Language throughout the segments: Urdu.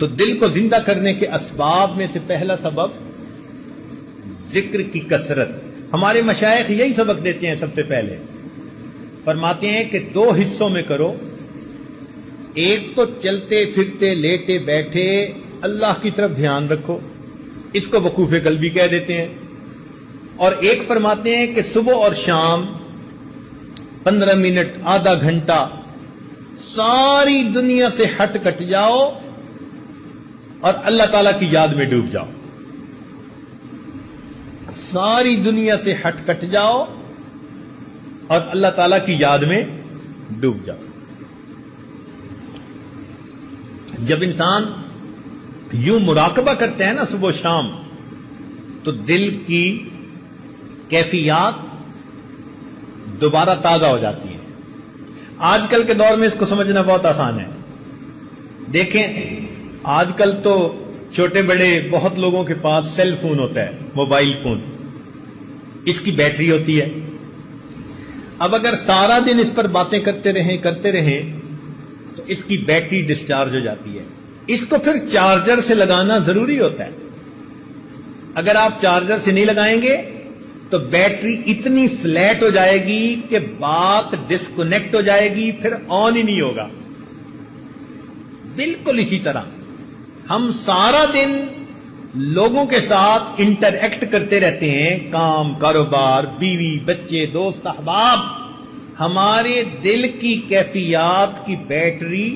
تو دل کو زندہ کرنے کے اسباب میں سے پہلا سبب ذکر کی کثرت. ہمارے مشائخ یہی سبق دیتے ہیں. سب سے پہلے فرماتے ہیں کہ 2 حصوں میں کرو. ایک تو چلتے پھرتے لیٹے بیٹھے اللہ کی طرف دھیان رکھو، اس کو وقوف قلبی کہہ دیتے ہیں. اور ایک فرماتے ہیں کہ صبح اور شام 15 منٹ آدھا گھنٹہ ساری دنیا سے ہٹ کٹ جاؤ اور اللہ تعالی کی یاد میں ڈوب جاؤ. ساری دنیا سے ہٹ کٹ جاؤ اور اللہ تعالی کی یاد میں ڈوب جاؤ. جب انسان یوں مراقبہ کرتا ہے نا صبح و شام، تو دل کی کیفیات دوبارہ تازہ ہو جاتی ہے. آج کل کے دور میں اس کو سمجھنا بہت آسان ہے. دیکھیں آج کل تو چھوٹے بڑے بہت لوگوں کے پاس سیل فون ہوتا ہے، موبائل فون. اس کی بیٹری ہوتی ہے. اب اگر سارا دن اس پر باتیں کرتے رہیں تو اس کی بیٹری ڈسچارج ہو جاتی ہے. اس کو پھر چارجر سے لگانا ضروری ہوتا ہے. اگر آپ چارجر سے نہیں لگائیں گے تو بیٹری اتنی فلیٹ ہو جائے گی کہ بات ڈسکنیکٹ ہو جائے گی، پھر آن ہی نہیں ہوگا. بالکل اسی طرح ہم سارا دن لوگوں کے ساتھ انٹریکٹ کرتے رہتے ہیں، کام کاروبار، بیوی بچے دوست احباب. ہمارے دل کی کیفیات کی بیٹری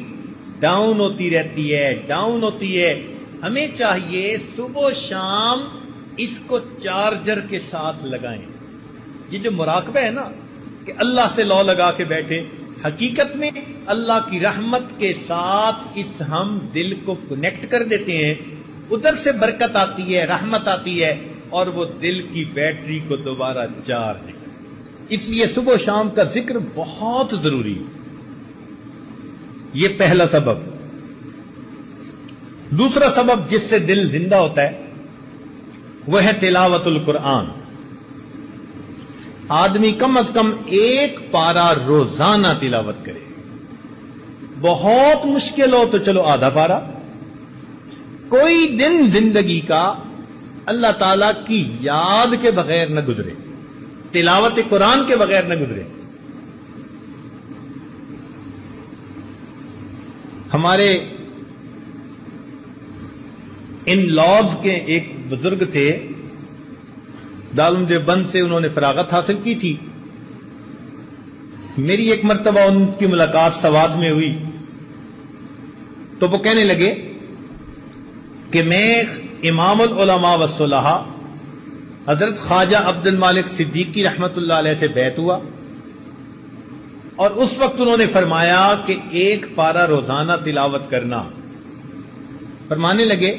ڈاؤن ہوتی رہتی ہے. ہمیں چاہیے صبح و شام اس کو چارجر کے ساتھ لگائیں. یہ جو مراقبہ ہے نا کہ اللہ سے لو لگا کے بیٹھے، حقیقت میں اللہ کی رحمت کے ساتھ اس ہم دل کو کنیکٹ کر دیتے ہیں. ادھر سے برکت آتی ہے، رحمت آتی ہے، اور وہ دل کی بیٹری کو دوبارہ چارج کرتی ہے. اس لیے صبح و شام کا ذکر بہت ضروری ہے. یہ پہلا سبب. دوسرا سبب جس سے دل زندہ ہوتا ہے وہ ہے تلاوت القرآن. آدمی کم از کم 1 پارہ روزانہ تلاوت کرے. بہت مشکل ہو تو چلو آدھا پارہ. کوئی دن زندگی کا اللہ تعالی کی یاد کے بغیر نہ گزرے، تلاوت قرآن کے بغیر نہ گزرے. ہمارے ان لاز کے ایک بزرگ تھے، دارالعلوم دیوبند سے انہوں نے فراغت حاصل کی تھی. میری ایک مرتبہ ان کی ملاقات سوات میں ہوئی تو وہ کہنے لگے کہ میں امام العلماء والصلحاء حضرت خواجہ عبد المالک صدیقی رحمت اللہ علیہ سے بیعت ہوا، اور اس وقت انہوں نے فرمایا کہ 1 پارہ روزانہ تلاوت کرنا. فرمانے لگے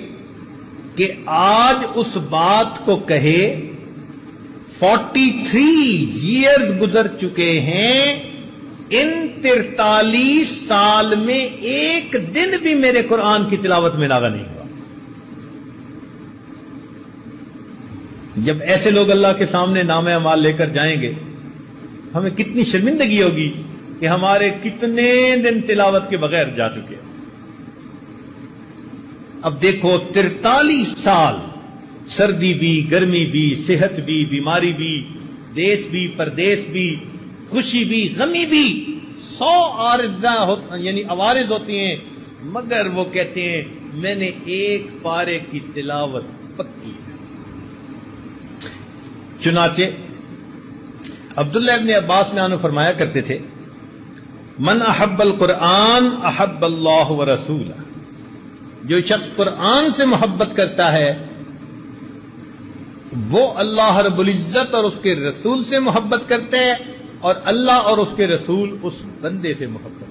کہ آج اس بات کو کہے 43 ایئرز گزر چکے ہیں، ان 43 سال میں ایک دن بھی میرے قرآن کی تلاوت میں ناغہ نہیں ہوا. جب ایسے لوگ اللہ کے سامنے نامہ اعمال لے کر جائیں گے، ہمیں کتنی شرمندگی ہوگی کہ ہمارے کتنے دن تلاوت کے بغیر جا چکے. اب دیکھو 43 سال، سردی بھی، گرمی بھی، صحت بھی، بیماری بھی، دیس بھی، پردیس بھی، خوشی بھی، غمی بھی، 100 عوارض ہوتی ہیں، مگر وہ کہتے ہیں میں نے 1 پارے کی تلاوت پکی. چنانچہ عبداللہ ابن عباس نے فرمایا کرتے تھے من احب القرآن احب اللہ ورسولہ. جو شخص قرآن سے محبت کرتا ہے وہ اللہ رب العزت اور اس کے رسول سے محبت کرتا ہے، اور اللہ اور اس کے رسول اس بندے سے محبت